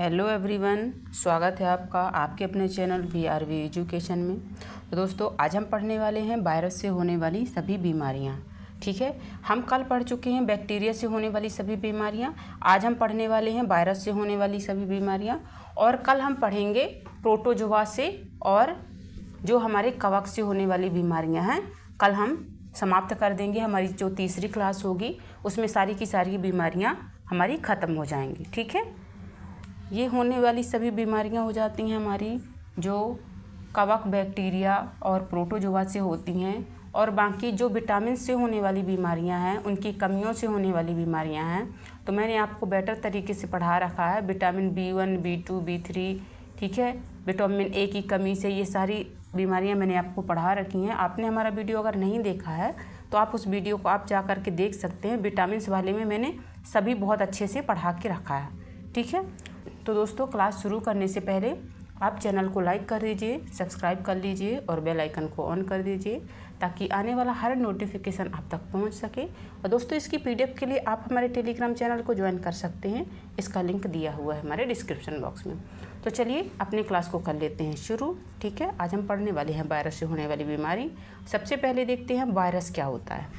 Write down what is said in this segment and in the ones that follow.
Hello everyone, स्वागत है आपका आपके अपने चैनल VRV एजुकेशन में। तो दोस्तों, आज हम पढ़ने वाले हैं वायरस से होने वाली सभी बीमारियां। ठीक है, हम कल पढ़ चुके हैं बैक्टीरिया से होने वाली सभी बीमारियां। आज हम पढ़ने वाले हैं वायरस से होने वाली सभी बीमारियां और कल हम पढ़ेंगे प्रोटोजोआ से और जो हमारे कवक से होने वाली बीमारियाँ हैं कल हम समाप्त कर देंगे। हमारी जो तीसरी क्लास होगी उसमें सारी की सारी बीमारियाँ हमारी ख़त्म हो जाएंगी। ठीक है, ये होने वाली सभी बीमारियां हो जाती हैं हमारी जो कवक बैक्टीरिया और प्रोटोजोआ से होती हैं, और बाकी जो विटामिन से होने वाली बीमारियां हैं उनकी कमियों से होने वाली बीमारियां हैं। तो मैंने आपको बेटर तरीके से पढ़ा रखा है। विटामिन B1, B2, B3, ठीक है, विटामिन A की कमी से ये सारी बीमारियां मैंने आपको पढ़ा रखी हैं। आपने हमारा वीडियो अगर नहीं देखा है तो आप उस वीडियो को आप जा कर के देख सकते हैं। विटामिन वाले में मैंने सभी बहुत अच्छे से पढ़ा के रखा है। ठीक है, तो दोस्तों, क्लास शुरू करने से पहले आप चैनल को लाइक कर दीजिए, सब्सक्राइब कर लीजिए और बेल आइकन को ऑन कर दीजिए ताकि आने वाला हर नोटिफिकेशन आप तक पहुंच सके। और दोस्तों, इसकी PDF के लिए आप हमारे टेलीग्राम चैनल को ज्वाइन कर सकते हैं। इसका लिंक दिया हुआ है हमारे डिस्क्रिप्शन बॉक्स में। तो चलिए अपने क्लास को कर लेते हैं शुरू। ठीक है, आज हम पढ़ने वाले हैं वायरस से होने वाली बीमारी। सबसे पहले देखते हैं वायरस क्या होता है।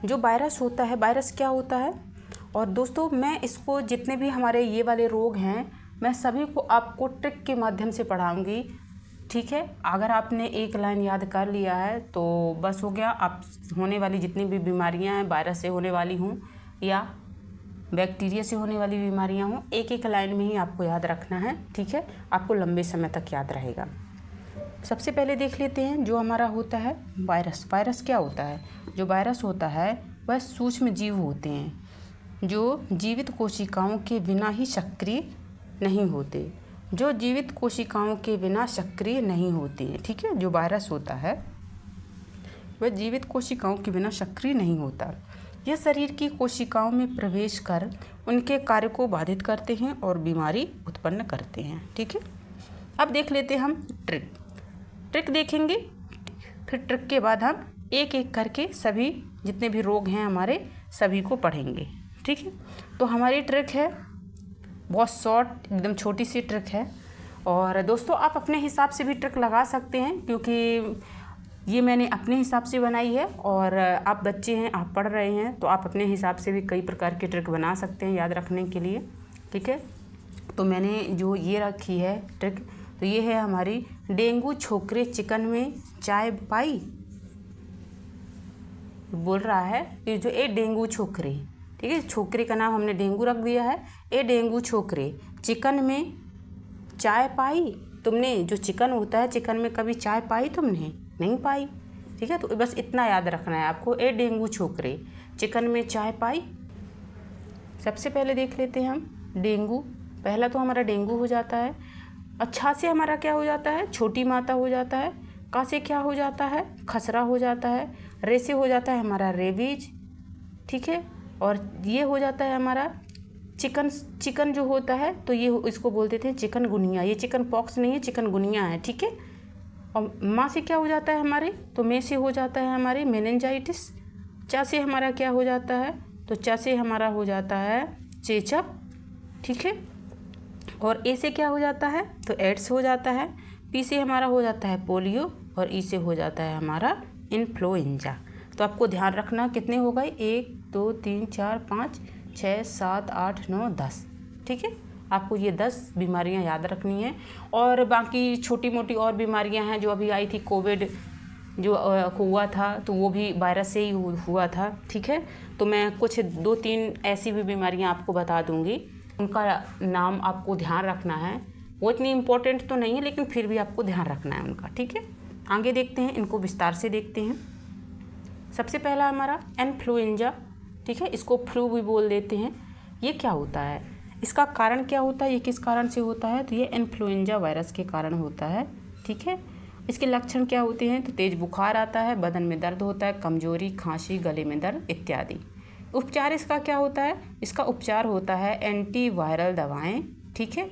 जो वायरस होता है, वायरस क्या होता है। और दोस्तों, मैं इसको जितने भी हमारे ये वाले रोग हैं मैं सभी को आपको ट्रिक के माध्यम से पढ़ाऊंगी। ठीक है, अगर आपने एक लाइन याद कर लिया है तो बस हो गया। आप होने वाली जितनी भी बीमारियां हैं, वायरस से होने वाली हों या बैक्टीरिया से होने वाली बीमारियां हों, एक एक लाइन में ही आपको याद रखना है। ठीक है, आपको लंबे समय तक याद रहेगा। सबसे पहले देख लेते हैं जो हमारा होता है वायरस। वायरस क्या होता है। जो वायरस होता है वह सूक्ष्म जीव होते हैं जो जीवित कोशिकाओं के बिना ही सक्रिय नहीं होते। जो जीवित कोशिकाओं के बिना सक्रिय नहीं होते हैं। ठीक है, जो वायरस होता है वह जीवित कोशिकाओं के बिना सक्रिय नहीं होता। यह शरीर की कोशिकाओं में प्रवेश कर उनके कार्य को बाधित करते हैं और बीमारी उत्पन्न करते हैं। ठीक है, अब देख लेते हैं हम ट्रिक देखेंगे। फिर ट्रिक के बाद हम एक एक करके सभी जितने भी रोग हैं हमारे सभी को पढ़ेंगे। ठीक है, तो हमारी ट्रिक है बहुत शॉर्ट, एकदम छोटी सी ट्रिक है। और दोस्तों, आप अपने हिसाब से भी ट्रिक लगा सकते हैं क्योंकि ये मैंने अपने हिसाब से बनाई है और आप बच्चे हैं, आप पढ़ रहे हैं, तो आप अपने हिसाब से भी कई प्रकार की ट्रिक बना सकते हैं याद रखने के लिए। ठीक है, तो मैंने जो ये रखी है ट्रिक, तो ये है हमारी डेंगू छोकरे चिकन में चाय पाई। बोल रहा है कि जो ए डेंगू छोकरे, ठीक है, छोकरे का नाम हमने डेंगू रख दिया है। ए डेंगू छोकरे चिकन में चाय पाई तुमने। जो चिकन होता है, चिकन में कभी चाय पाई तुमने? नहीं पाई। ठीक है, तो बस इतना याद रखना है आपको। ए डेंगू छोकरे चिकन में चाय पाई। सबसे पहले देख लेते हैं हम डेंगू। पहला तो हमारा डेंगू हो जाता है। अच्छा से हमारा क्या हो जाता है, छोटी माता हो जाता है। का से क्या हो जाता है, खसरा हो जाता है। रे से हो जाता है हमारा रेबीज। ठीक है, और ये हो जाता है हमारा चिकन जो होता है, तो ये इसको बोलते थे चिकनगुनिया। ये चिकन पॉक्स नहीं है, चिकनगुनिया है। ठीक है, और माँ से क्या हो जाता है हमारे, तो में से हो जाता है हमारे मेनिंजाइटिस। चा से हमारा क्या हो जाता है, तो चा से हमारा हो जाता है चेचक। ठीक है, और ए से क्या हो जाता है, तो एड्स हो जाता है। पी से हमारा हो जाता है पोलियो और ई से हो जाता है हमारा इन्फ्लुएंजा। तो आपको ध्यान रखना कितने हो गए, 1 2 3 4 5 6 7 8 9 10। ठीक है, आपको ये 10 बीमारियां याद रखनी है। और बाकी छोटी मोटी और बीमारियां हैं जो अभी आई थी। कोविड जो हुआ था तो वो भी वायरस से ही हुआ था। ठीक है, तो मैं कुछ 2-3 ऐसी भी बीमारियां आपको बता दूंगी, उनका नाम आपको ध्यान रखना है। वो इतनी इम्पोर्टेंट तो नहीं है लेकिन फिर भी आपको ध्यान रखना है उनका। ठीक है, आगे देखते हैं, इनको विस्तार से देखते हैं। सबसे पहला हमारा इन्फ्लुएंजा। ठीक है, इसको फ्लू भी बोल देते हैं। ये क्या होता है, इसका कारण क्या होता है, ये किस कारण से होता है, तो ये इन्फ्लुएंजा वायरस के कारण होता है। ठीक है, इसके लक्षण क्या होते हैं, तो तेज बुखार आता है, बदन में दर्द होता है, कमजोरी, खांसी, गले में दर्द इत्यादि। उपचार इसका क्या होता है, इसका उपचार होता है एंटीवायरल दवाएं। ठीक है,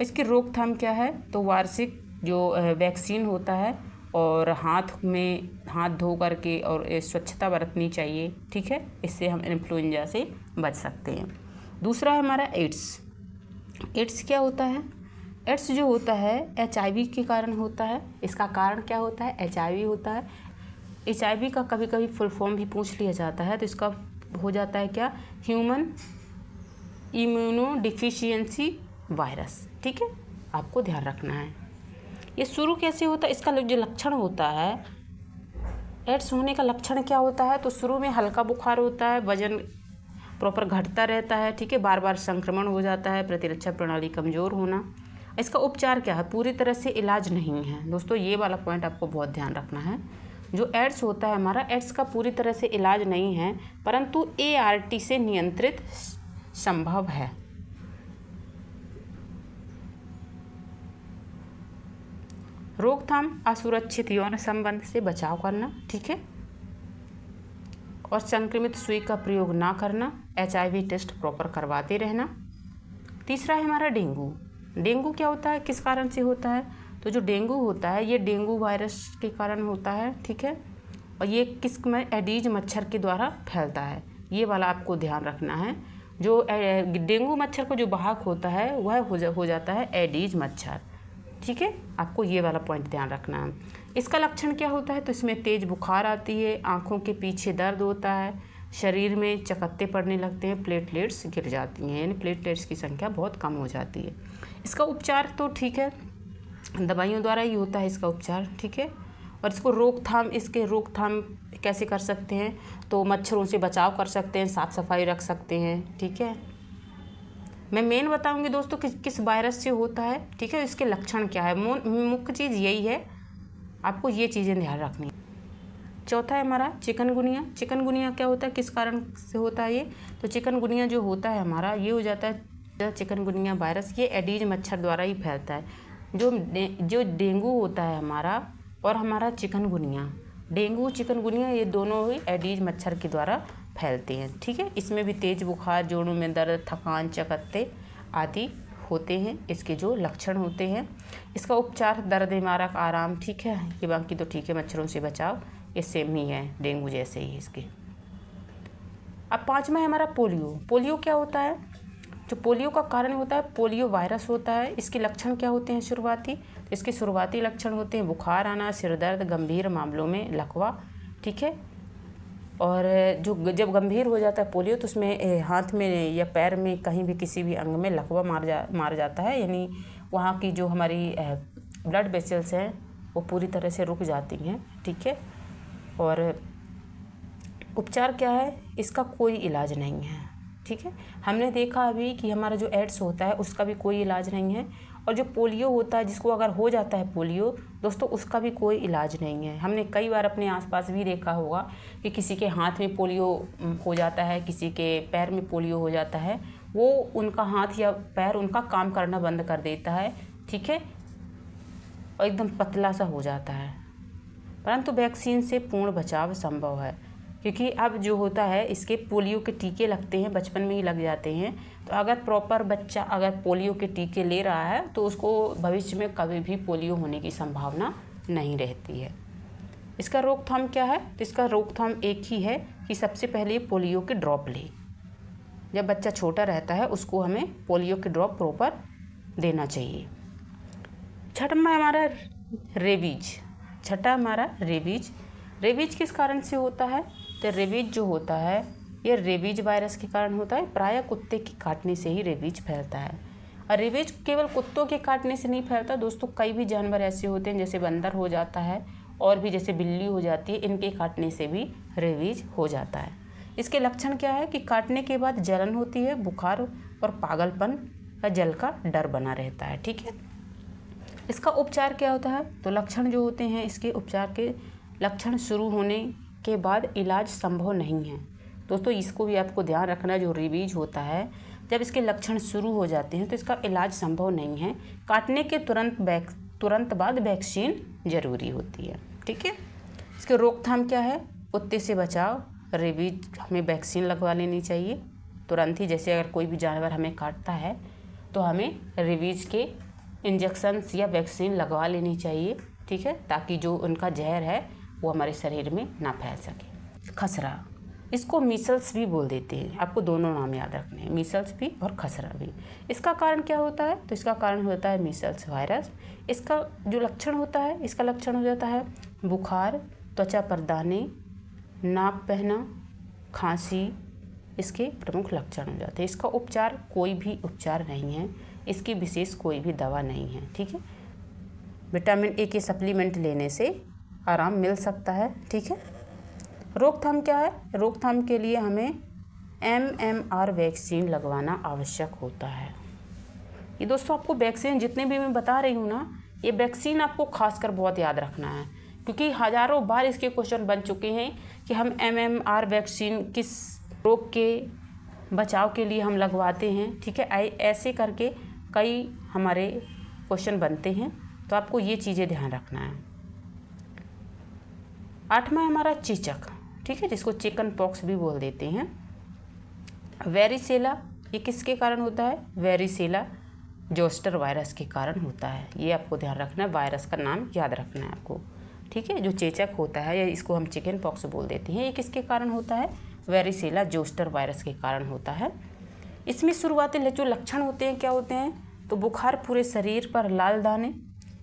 इसकी रोकथाम क्या है, तो वार्षिक जो वैक्सीन होता है और हाथ धो करके और स्वच्छता बरतनी चाहिए। ठीक है, इससे हम इन्फ्लुएंजा से बच सकते हैं। दूसरा है हमारा एड्स। एड्स क्या होता है? एड्स जो होता है HIV के कारण होता है। इसका कारण क्या होता है? HIV होता है। HIV का कभी कभी फुल फॉर्म भी पूछ लिया जाता है, तो इसका हो जाता है क्या? Human immuno deficiency virus. ठीक है, आपको ध्यान रखना है। ये शुरू कैसे होता है? इसका जो लक्षण होता है, एड्स होने का लक्षण क्या होता है? तो शुरू में हल्का बुखार होता है, वजन प्रॉपर घटता रहता है। ठीक है, बार बार संक्रमण हो जाता है, प्रतिरक्षा प्रणाली कमज़ोर होना। इसका उपचार क्या है? पूरी तरह से इलाज नहीं है। दोस्तों ये वाला पॉइंट आपको बहुत ध्यान रखना है। जो एड्स होता है हमारा, एड्स का पूरी तरह से इलाज नहीं है, परंतु ART से नियंत्रित संभव है। रोकथाम असुरक्षित यौन संबंध से बचाव करना। ठीक है, और संक्रमित सुई का प्रयोग ना करना। HIV टेस्ट प्रॉपर करवाते रहना। तीसरा है हमारा डेंगू। डेंगू क्या होता है? किस कारण से होता है? तो जो डेंगू होता है ये डेंगू वायरस के कारण होता है। ठीक है, और ये किस में? एडीज मच्छर के द्वारा फैलता है। ये वाला आपको ध्यान रखना है। जो डेंगू मच्छर को जो वाहक होता है वह हो जाता है एडीज मच्छर। ठीक है, आपको ये वाला पॉइंट ध्यान रखना है। इसका लक्षण क्या होता है? तो इसमें तेज़ बुखार आती है, आँखों के पीछे दर्द होता है, शरीर में चकत्ते पड़ने लगते हैं, प्लेटलेट्स गिर जाती हैं, यानी प्लेटलेट्स की संख्या बहुत कम हो जाती है। इसका उपचार तो ठीक है, दवाइयों द्वारा ही होता है इसका उपचार। ठीक है, और इसको रोकथाम कैसे कर सकते हैं? तो मच्छरों से बचाव कर सकते हैं, साफ़ सफाई रख सकते हैं। ठीक है, मैं मेन बताऊंगी दोस्तों किस वायरस से होता है। ठीक है, इसके लक्षण क्या है, मुख्य चीज़ यही है, आपको ये चीज़ें ध्यान रखनी। चौथा है हमारा चिकनगुनिया। चिकनगुनिया क्या होता है, किस कारण से होता है ये? तो चिकनगुनिया जो होता है हमारा, ये हो जाता है चिकनगुनिया वायरस, ये एडीज मच्छर द्वारा ही फैलता है। जो डेंगू होता है हमारा और हमारा चिकनगुनिया, डेंगू चिकनगुनिया ये दोनों ही एडीज मच्छर के द्वारा फैलते हैं। ठीक है, इसमें भी तेज़ बुखार, जोड़ों में दर्द, थकान, चकत्ते आदि होते हैं, इसके जो लक्षण होते हैं। इसका उपचार दर्द निवारक आराम। ठीक है, ये बाकी तो ठीक है, मच्छरों से बचाव ये सेम ही है, डेंगू जैसे ही इसके। अब पाँचवा है हमारा पोलियो। पोलियो क्या होता है? जो पोलियो का कारण होता है पोलियो वायरस होता है। इसके लक्षण क्या होते हैं शुरुआती? तो इसके शुरुआती लक्षण होते हैं बुखार आना, सिर दर्द, गंभीर मामलों में लकवा। ठीक है, और जब गंभीर हो जाता है पोलियो तो उसमें हाथ में या पैर में कहीं भी किसी भी अंग में लकवा मार जाता है, यानी वहाँ की जो हमारी ब्लड वेसल्स हैं वो पूरी तरह से रुक जाती हैं। ठीक है, और उपचार क्या है? इसका कोई इलाज नहीं है। ठीक है, हमने देखा अभी कि हमारा जो एड्स होता है उसका भी कोई इलाज नहीं है, और जो पोलियो होता है, जिसको अगर हो जाता है पोलियो दोस्तों, उसका भी कोई इलाज नहीं है। हमने कई बार अपने आसपास भी देखा होगा कि किसी के हाथ में पोलियो हो जाता है, किसी के पैर में पोलियो हो जाता है, वो उनका हाथ या पैर उनका काम करना बंद कर देता है। ठीक है, और एकदम पतला सा हो जाता है। परंतु वैक्सीन से पूर्ण बचाव संभव है, क्योंकि अब जो होता है इसके पोलियो के टीके लगते हैं, बचपन में ही लग जाते हैं। तो अगर प्रॉपर बच्चा अगर पोलियो के टीके ले रहा है तो उसको भविष्य में कभी भी पोलियो होने की संभावना नहीं रहती है। इसका रोकथाम क्या है? तो इसका रोकथाम एक ही है कि सबसे पहले पोलियो के ड्रॉप ले। जब बच्चा छोटा रहता है उसको हमें पोलियो के ड्रॉप प्रॉपर देना चाहिए। छठा हमारा रेबीज। रेबीज किस कारण से होता है? तो रेबीज जो होता है ये रेबीज वायरस के कारण होता है। प्रायः कुत्ते के काटने से ही रेबीज फैलता है, और रेबीज केवल कुत्तों के काटने से नहीं फैलता दोस्तों, कई भी जानवर ऐसे होते हैं, जैसे बंदर हो जाता है और भी जैसे बिल्ली हो जाती है, इनके काटने से भी रेबीज हो जाता है। इसके लक्षण क्या है कि काटने के बाद जलन होती है, बुखार और पागलपन या जल का डर बना रहता है। ठीक है, इसका उपचार क्या होता है? तो लक्षण जो होते हैं, इसके उपचार के लक्षण शुरू होने के बाद इलाज संभव नहीं है दोस्तों, इसको भी आपको ध्यान रखना। जो रेबीज होता है जब इसके लक्षण शुरू हो जाते हैं तो इसका इलाज संभव नहीं है, काटने के तुरंत बाद वैक्सीन जरूरी होती है। ठीक है, इसके रोकथाम क्या है? कुत्ते से बचाव, रेबीज हमें वैक्सीन लगवा लेनी चाहिए तुरंत ही। जैसे अगर कोई भी जानवर हमें काटता है तो हमें रेबीज के इंजेक्शन्स या वैक्सीन लगवा लेनी चाहिए। ठीक है, ताकि जो उनका जहर है वो हमारे शरीर में ना फैल सके। खसरा। इसको मीसल्स भी बोल देते हैं। आपको दोनों नाम याद रखने हैं, मीसल्स भी और खसरा भी। इसका कारण क्या होता है? तो इसका कारण होता है मीसल्स वायरस। इसका जो लक्षण होता है, इसका लक्षण हो जाता है बुखार, त्वचा पर दाने, नाक बहना, खांसी, इसके प्रमुख लक्षण हो जाते हैं। इसका उपचार कोई भी उपचार नहीं है, इसकी विशेष कोई भी दवा नहीं है, ठीक है। विटामिन ए के सप्लीमेंट लेने से आराम मिल सकता है, ठीक है। रोकथाम क्या है? रोकथाम के लिए हमें MMR वैक्सीन लगवाना आवश्यक होता है। ये दोस्तों आपको वैक्सीन जितने भी मैं बता रही हूँ ना, ये वैक्सीन आपको खासकर बहुत याद रखना है, क्योंकि हज़ारों बार इसके क्वेश्चन बन चुके हैं कि हम MMR वैक्सीन किस रोग के बचाव के लिए हम लगवाते हैं, ठीक है। ऐसे करके कई हमारे क्वेश्चन बनते हैं, तो आपको ये चीज़ें ध्यान रखना है। 8वां हमारा चेचक, ठीक है, जिसको चिकन पॉक्स भी बोल देते हैं। वेरिसेला, ये किसके कारण होता है? वेरिसेला जोस्टर वायरस के कारण होता है। ये आपको ध्यान रखना है, वायरस का नाम याद रखना है आपको, ठीक है। जो चेचक होता है, या इसको हम चिकन पॉक्स बोल देते हैं, ये किसके कारण होता है? वेरिसेला जोस्टर वायरस के कारण होता है। इसमें शुरुआती जो लक्षण होते हैं क्या होते हैं? तो बुखार, पूरे शरीर पर लाल दाने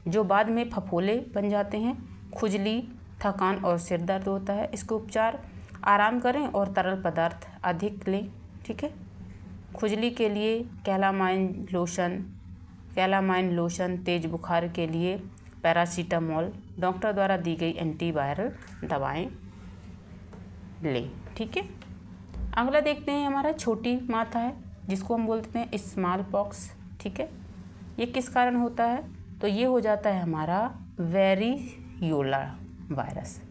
जो बाद में फफोले बन जाते हैं, खुजली, थकान और सिर दर्द होता है। इसके उपचार आराम करें और तरल पदार्थ अधिक लें, ठीक है। खुजली के लिए कैलामाइन लोशन, तेज बुखार के लिए पैरासीटामोल, डॉक्टर द्वारा दी गई एंटीवायरल दवाएं लें, ठीक है। अगला देखते हैं हमारा छोटी माथा है, जिसको हम बोलते हैं स्मॉल पॉक्स, ठीक है। ये किस कारण होता है? तो ये हो जाता है हमारा वेरियोला वायरस।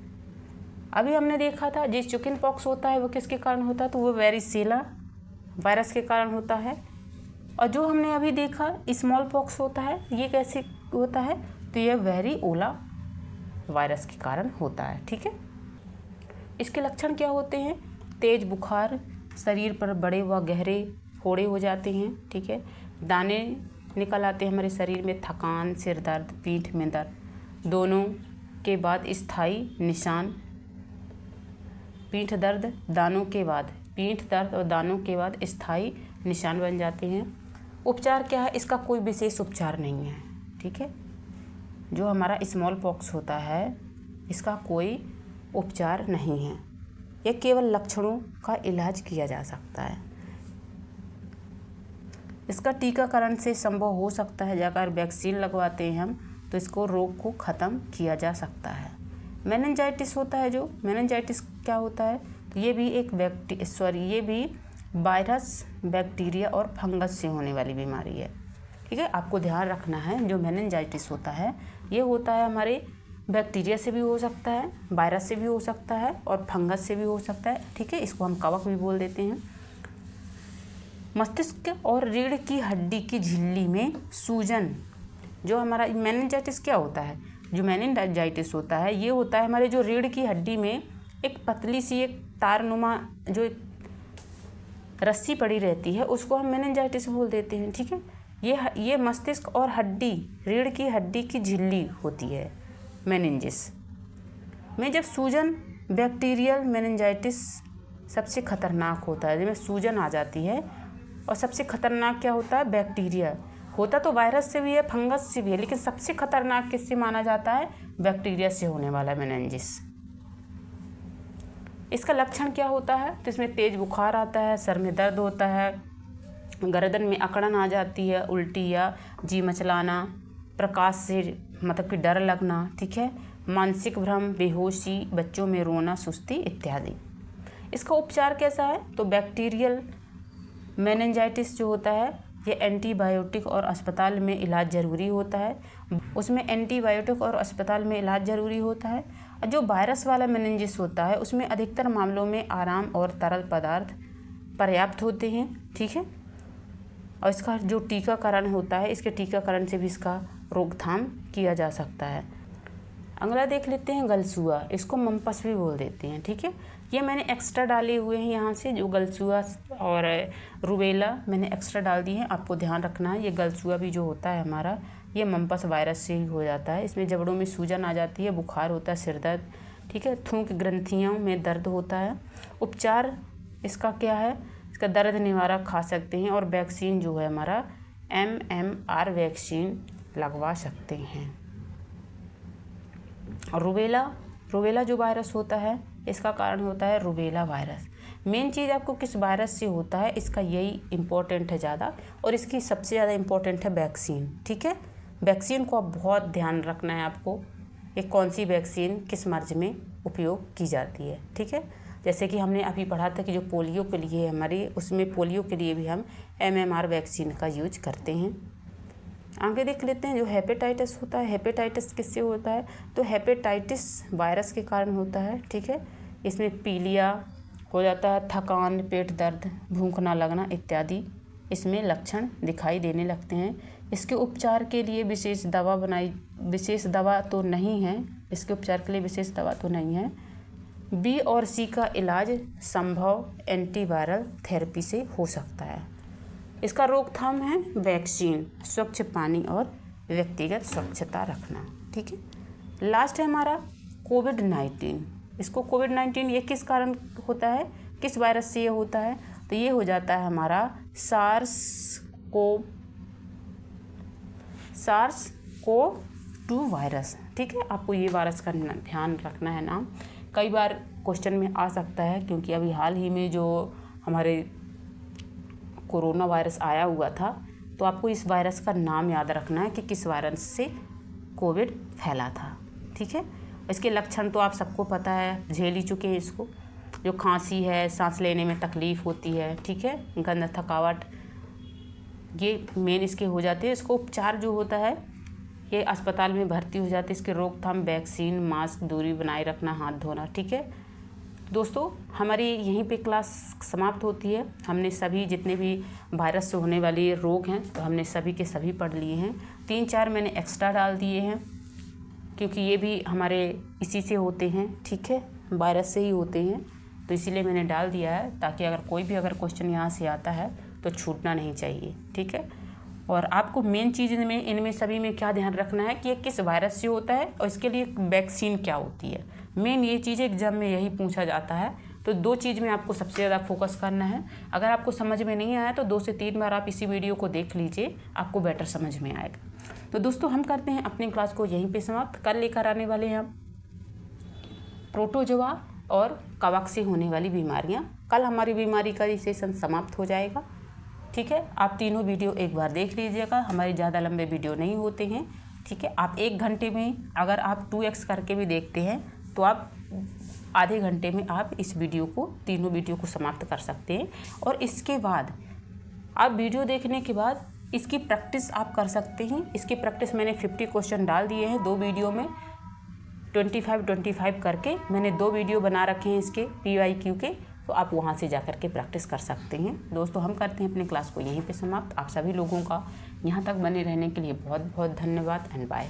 अभी हमने देखा था जिस चिकन पॉक्स होता है वो किसके कारण होता है? तो वो वेरिसेला वायरस के कारण होता है। और जो हमने अभी देखा स्मॉल पॉक्स होता है, ये कैसे होता है? तो ये वेरियोला वायरस के कारण होता है, ठीक है। इसके लक्षण क्या होते हैं? तेज बुखार, शरीर पर बड़े व गहरे फोड़े हो जाते हैं, ठीक है। दाने निकल आते हैं हमारे शरीर में, थकान, सिर दर्द, पीठ में दर्द, दोनों के बाद स्थायी निशान, पीठ दर्द और दानों के बाद स्थायी निशान बन जाते हैं। उपचार क्या है? इसका कोई विशेष उपचार नहीं है, ठीक है। जो हमारा स्मॉल पॉक्स होता है, इसका कोई उपचार नहीं है, यह केवल लक्षणों का इलाज किया जा सकता है। इसका टीकाकरण से संभव हो सकता है, अगर वैक्सीन लगवाते हैं हम तो इसको रोग को ख़त्म किया जा सकता है। मेनिंजाइटिस होता है, जो मेनिंजाइटिस क्या होता है? ये भी ये भी वायरस, बैक्टीरिया और फंगस से होने वाली बीमारी है, ठीक है। आपको ध्यान रखना है, जो मेनिंजाइटिस होता है ये होता है हमारे बैक्टीरिया से भी हो सकता है, वायरस से भी हो सकता है और फंगस से भी हो सकता है, ठीक है। इसको हम कवक भी बोल देते हैं। मस्तिष्क और रीढ़ की हड्डी की झिल्ली में सूजन, जो हमारा मेनिंजाइटिस क्या होता है? जो मेनिंजाइटिस होता है ये होता है हमारे जो रीढ़ की हड्डी में एक पतली सी एक तारनुमा जो एक रस्सी पड़ी रहती है, उसको हम मेनिंजाइटिस बोल देते हैं, ठीक है। ये मस्तिष्क और हड्डी, रीढ़ की हड्डी की झिल्ली होती है मेनिंजिस में। जब सूजन, बैक्टीरियल मेनिंजाइटिस सबसे खतरनाक होता है, जिसमें सूजन आ जाती है। और सबसे खतरनाक क्या होता है? बैक्टीरिया होता तो वायरस से भी है, फंगस से भी है, लेकिन सबसे खतरनाक किससे माना जाता है? बैक्टीरिया से होने वाला मेनिंजिस। इसका लक्षण क्या होता है? तो इसमें तेज बुखार आता है, सर में दर्द होता है, गर्दन में अकड़न आ जाती है, उल्टी या जी मचलाना, प्रकाश से मतलब कि डर लगना, ठीक है, मानसिक भ्रम, बेहोशी, बच्चों में रोना, सुस्ती इत्यादि। इसका उपचार कैसा है? तो बैक्टीरियल मेनिंजाइटिस जो होता है ये एंटीबायोटिक और अस्पताल में इलाज ज़रूरी होता है, उसमें एंटीबायोटिक और अस्पताल में इलाज ज़रूरी होता है। और जो वायरस वाला मेनिंजिस होता है उसमें अधिकतर मामलों में आराम और तरल पदार्थ पर्याप्त होते हैं, ठीक है। और इसका जो टीकाकरण होता है, इसके टीकाकरण से भी इसका रोकथाम किया जा सकता है। अगला देख लेते हैं गलसुआ, इसको मम्पस भी बोल देते हैं, ठीक है। ये मैंने एक्स्ट्रा डाले हुए हैं यहाँ से, जो गलसुआ और रूबेला मैंने एक्स्ट्रा डाल दी हैं, आपको ध्यान रखना है। ये गलसुआ भी जो होता है हमारा, ये मम्पस वायरस से ही हो जाता है। इसमें जबड़ों में सूजन आ जाती है, बुखार होता है, सिर दर्द, ठीक है। थूक ग्रंथियों में दर्द होता है। उपचार इसका क्या है, इसका दर्द निवारक खा सकते हैं और वैक्सीन जो है हमारा MMR वैक्सीन लगवा सकते हैं। रूबेला जो वायरस होता है इसका कारण होता है रूबेला वायरस। मेन चीज़ आपको किस वायरस से होता है इसका यही इम्पोर्टेंट है ज़्यादा, और इसकी सबसे ज़्यादा इम्पोर्टेंट है वैक्सीन। ठीक है, वैक्सीन को आप बहुत ध्यान रखना है आपको, ये कौन सी वैक्सीन किस मर्ज में उपयोग की जाती है। ठीक है, जैसे कि हमने अभी पढ़ा था कि जो पोलियो के लिए हमारी, उसमें पोलियो के लिए भी हम MMR वैक्सीन का यूज करते हैं। आगे देख लेते हैं जो हेपेटाइटिस होता है। हेपेटाइटिस किससे होता है, तो हेपेटाइटिस वायरस के कारण होता है। ठीक है, इसमें पीलिया हो जाता है, थकान, पेट दर्द, भूख ना लगना इत्यादि इसमें लक्षण दिखाई देने लगते हैं। इसके उपचार के लिए विशेष दवा तो नहीं है, इसके उपचार के लिए विशेष दवा तो नहीं है। B और C का इलाज संभव एंटीवायरल थेरेपी से हो सकता है। इसका रोकथाम है वैक्सीन, स्वच्छ पानी और व्यक्तिगत स्वच्छता रखना। ठीक है, लास्ट है हमारा कोविड-19। इसको कोविड-19 ये किस कारण होता है, किस वायरस से ये होता है, तो ये हो जाता है हमारा SARS-CoV-2 वायरस। ठीक है, आपको ये वायरस का ध्यान रखना है नाम, कई बार क्वेश्चन में आ सकता है, क्योंकि अभी हाल ही में जो हमारे कोरोना वायरस आया हुआ था, तो आपको इस वायरस का नाम याद रखना है कि किस वायरस से कोविड फैला था। ठीक है, इसके लक्षण तो आप सबको पता है, झेल ही चुके हैं इसको। जो खांसी है, सांस लेने में तकलीफ़ होती है, ठीक है, गंध, थकावट, ये मेन इसके हो जाते हैं। इसको उपचार जो होता है, ये अस्पताल में भर्ती हो जाते हैं। इसके रोकथाम वैक्सीन, मास्क, दूरी बनाए रखना, हाथ धोना। ठीक है दोस्तों, हमारी यहीं पे क्लास समाप्त होती है। हमने सभी जितने भी वायरस से होने वाले रोग हैं, तो हमने सभी के सभी पढ़ लिए हैं। 3-4 मैंने एक्स्ट्रा डाल दिए हैं, क्योंकि ये भी हमारे इसी से होते हैं। ठीक है, वायरस से ही होते हैं, तो इसीलिए मैंने डाल दिया है, ताकि अगर कोई भी क्वेश्चन यहाँ से आता है तो छूटना नहीं चाहिए। ठीक है, और आपको मेन चीज़ इनमें सभी में क्या ध्यान रखना है कि ये किस वायरस से होता है और इसके लिए वैक्सीन क्या होती है। मेन ये चीज़ें एग्जाम में यही पूछा जाता है, तो 2 चीज़ में आपको सबसे ज़्यादा फोकस करना है। अगर आपको समझ में नहीं आया तो 2 से 3 बार आप इसी वीडियो को देख लीजिए, आपको बेटर समझ में आएगा। तो दोस्तों, हम करते हैं अपनी क्लास को यहीं पे समाप्त। कल लेकर आने वाले हैं हम प्रोटोजोआ और कवक से होने वाली बीमारियां। कल हमारी बीमारी का सेशन समाप्त हो जाएगा। ठीक है, आप तीनों वीडियो एक बार देख लीजिएगा, हमारे ज़्यादा लंबे वीडियो नहीं होते हैं। ठीक है, आप 1 घंटे में अगर आप 2x करके भी देखते हैं तो आप आधे घंटे में आप इस तीनों वीडियो को समाप्त कर सकते हैं। और इसके बाद आप वीडियो देखने के बाद इसकी प्रैक्टिस आप कर सकते हैं। इसकी प्रैक्टिस मैंने 50 क्वेश्चन डाल दिए हैं 2 वीडियो में, 25 करके मैंने 2 वीडियो बना रखे हैं इसके PYQ के, तो आप वहाँ से जाकर के प्रैक्टिस कर सकते हैं। दोस्तों, हम करते हैं अपनी क्लास को यहीं पे समाप्त। आप सभी लोगों का यहाँ तक बने रहने के लिए बहुत बहुत धन्यवाद एंड बाय।